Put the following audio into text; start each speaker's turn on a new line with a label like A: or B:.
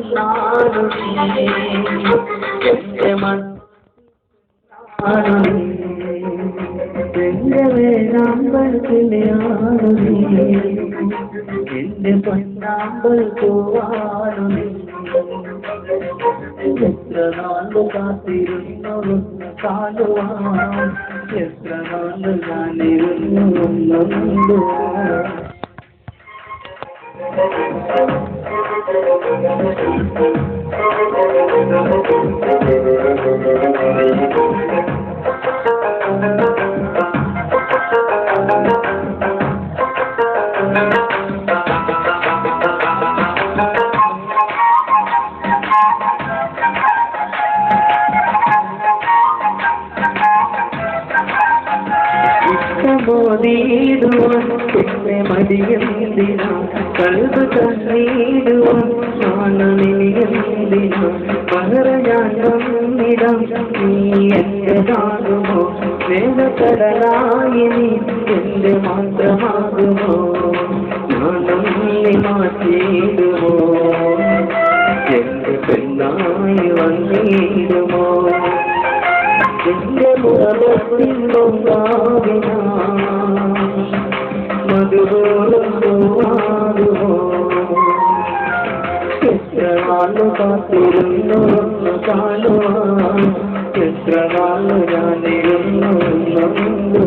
A: പെണ്ണാണു നീ എന്റെ മണ്ണാണു നീ എന്റെ വേഴാമ്പൽക്കിളിയാണു നീ എന്റെ പൊന്നാമ്പൽ പൂവാണു നീ എത്ര നാളു കാത്തിരുന്നു ഒന്ന് കാണുവാൻ എത്ര നാളു ഞാനിരുന്നു ഒന്ന് കണ്ടുവാൻ മോദിടുവാൻ എന്നെ മടിയെന്തിനാ കൽബ് തന്നീടുവാൻ നാണനിയെന്തിനാ പകരയാൻ വന്നിടാം നീ എന്റേതാകുമോ വേദകടലായി നീ എന്റെ മാത്രമാകുമോ നാണം നീ മാറ്റിയിടുമോ എന്റെ പെണ്ണായി വന്നിടുമോ എന്റെ മുഖത്തിൻ പൊങ്കാവിനാ മധുരോളം പോവാകുമോ എത്ര നാളു കാത്തിരുന്നു ഒന്ന് കാണുവാൻ എത്ര നാളു ഞാനിരുന്നു ഒന്ന്